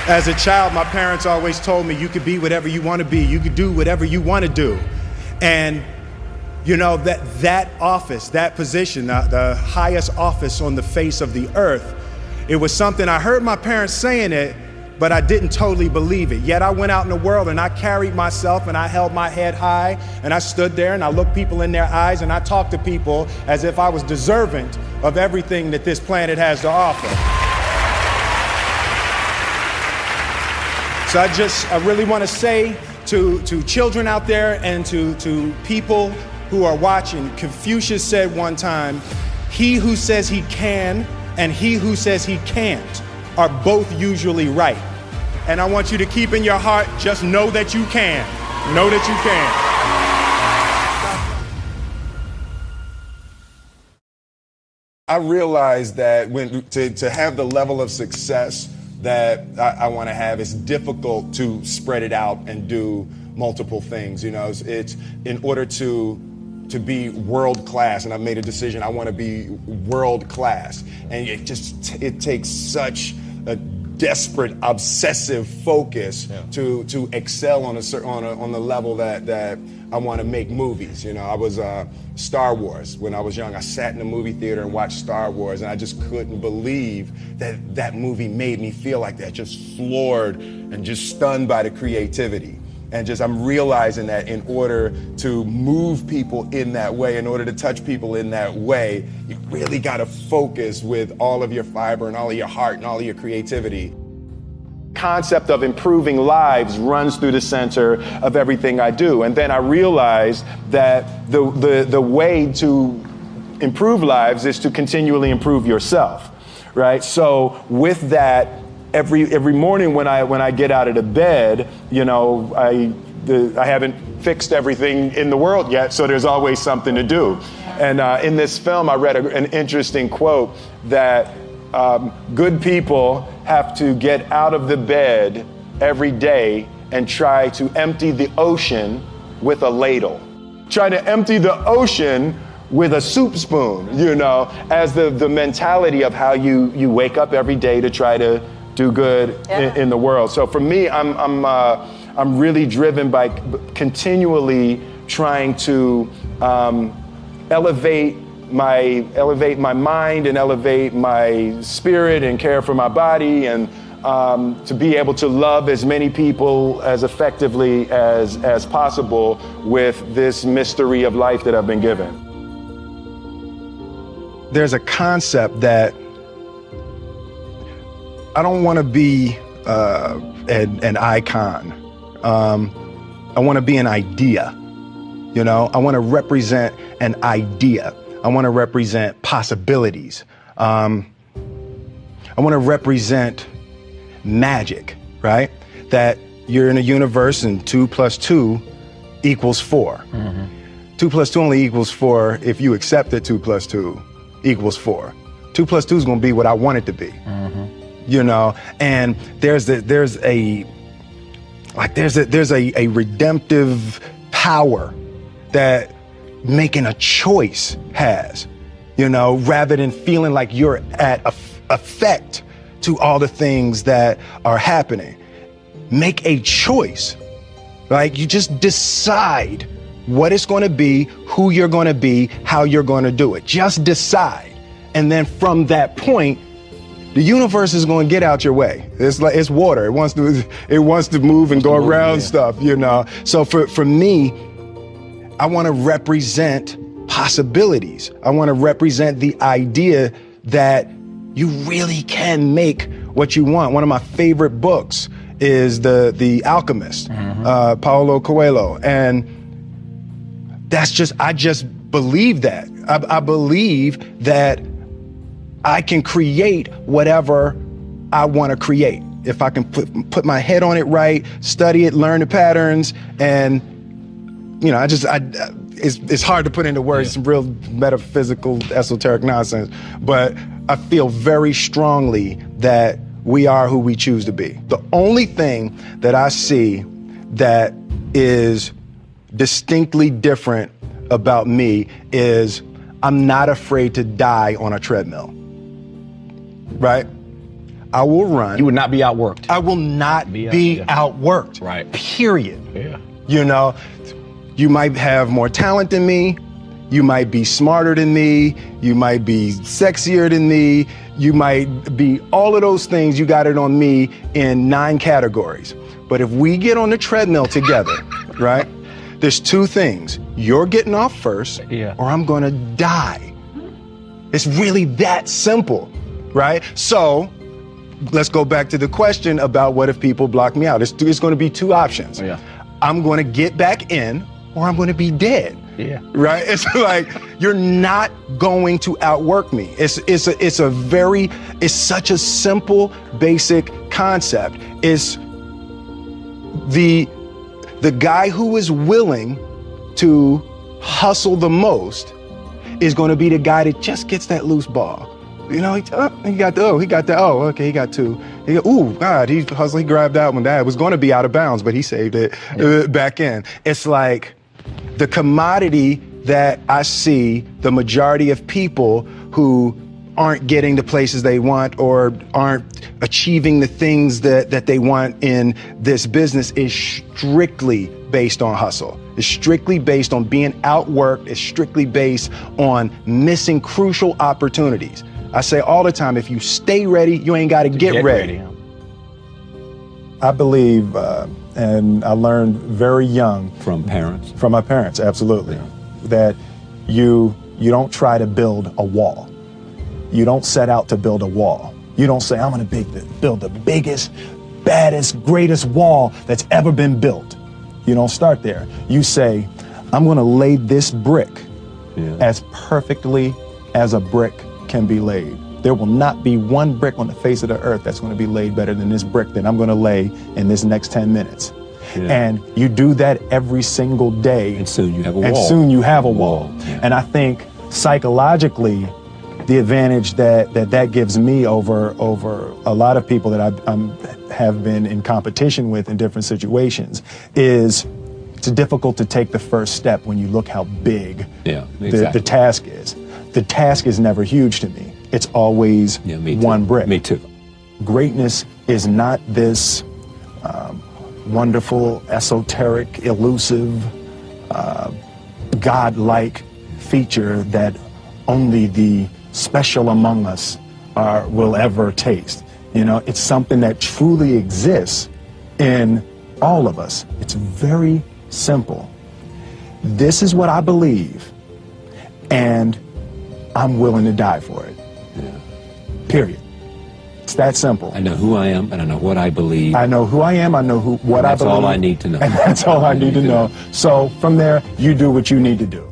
As a child, my parents always told me you could be whatever you want to be. You could do whatever you want to do. And you know, that office, that position, the highest office on the face of the earth, it was something I heard my parents saying it, but I didn't totally believe it. Yet I went out in the world and I carried myself and I held my head high and I stood there and I looked people in their eyes and I talked to people as if I was deserving of everything that this planet has to offer. So I really want to say to children out there and to people who are watching, Confucius said one time, he who says he can and he who says he can't are both usually right. And I want you to keep in your heart, just know that you can. Know that you can. I realized that to have the level of success that I want to have, it's difficult to spread it out and do multiple things. You know, it's in order to be world class, and I've made a decision, I want to be world class. And it takes such a desperate, obsessive focus to excel on the level that I want to make movies. You know, I was Star Wars when I was young. I sat in the movie theater and watched Star Wars, and I just couldn't believe that movie made me feel like that, just floored and just stunned by the creativity. And I'm realizing that in order to move people in that way, in order to touch people in that way, you really got to focus with all of your fiber and all of your heart and all of your creativity. Concept of improving lives runs through the center of everything I do. And then I realized that the way to improve lives is to continually improve yourself, right? So with that, every morning when I get out of the bed, you know, I haven't fixed everything in the world yet, so there's always something to do. And in this film, I read an interesting quote that good people have to get out of the bed every day and try to empty the ocean with a ladle. Try to empty the ocean with a soup spoon, you know, as the mentality of how you wake up every day to try to do good in the world. So for me, I'm really driven by continually trying to elevate my mind and elevate my spirit and care for my body, and to be able to love as many people as effectively as possible with this mystery of life that I've been given. There's a concept that I don't want to be an icon. I want to be an idea. You know, I want to represent an idea. I want to represent possibilities. I want to represent magic, right? That you're in a universe and 2 + 2 = 4. Mm-hmm. 2 + 2 only equals 4 if you accept that 2 + 2 = 4. 2 + 2 is going to be what I want it to be. Mm-hmm. You know, and there's a redemptive power that making a choice has, you know, rather than feeling like you're at effect to all the things that are happening. Make a choice, right? You just decide what it's going to be, who you're going to be, how you're going to do it. Just decide. And then from that point, the universe is going to get out your way. It's water. It wants to move and go around stuff, you know. So for me, I want to represent possibilities. I want to represent the idea that you really can make what you want. One of my favorite books is The Alchemist, Paulo Coelho, and I just believe that. I believe that I can create whatever I want to create. If I can put my head on it right, study it, learn the patterns, and, you know, it's hard to put into words, some real metaphysical, esoteric nonsense, but I feel very strongly that we are who we choose to be. The only thing that I see that is distinctly different about me is I'm not afraid to die on a treadmill. Right? I will run. You would not be outworked. I will not be outworked. Right. Period. Yeah. You know, you might have more talent than me. You might be smarter than me. You might be sexier than me. You might be all of those things. You got it on me in 9 categories. But if we get on the treadmill together, right, there's 2 things. You're getting off first, or I'm gonna die. It's really that simple, right? So let's go back to the question about what if people block me out. It's gonna be 2 options. Yeah. I'm gonna get back in, or I'm gonna be dead. Yeah. Right? It's like, you're not going to outwork me. It's such a simple, basic concept. It's the guy who is willing to hustle the most is going to be the guy that just gets that loose ball. You know, he got 2. Ooh, God, he hustled, he grabbed that one. That was going to be out of bounds, but he saved it back in. It's like, the commodity that I see the majority of people who aren't getting the places they want or aren't achieving the things that they want in this business is strictly based on hustle. It's strictly based on being outworked. It's strictly based on missing crucial opportunities. I say all the time, if you stay ready, you ain't got to get ready. I believe, and I learned very young. From parents? From my parents, absolutely. Yeah. That you don't try to build a wall. You don't set out to build a wall. You don't say, I'm gonna build the biggest, baddest, greatest wall that's ever been built. You don't start there. You say, I'm gonna lay this brick as perfectly as a brick can be laid. There will not be one brick on the face of the earth that's going to be laid better than this brick that I'm going to lay in this next 10 minutes. Yeah. And you do that every single day. And soon you have a wall. And soon you have a wall. Yeah. And I think psychologically, the advantage that gives me over a lot of people that I have been in competition with in different situations is it's difficult to take the first step when you look how big the task is. The task is never huge to me. It's always one brick. Me too. Greatness is not this wonderful, esoteric, elusive, God-like feature that only the special among us will ever taste. You know, it's something that truly exists in all of us. It's very simple. This is what I believe, and I'm willing to die for it. Yeah. Period. It's that simple. I know who I am, and I know what I believe. I know who I am, I know what I believe. That's all I need to know. And that's all I need to know. So from there, you do what you need to do.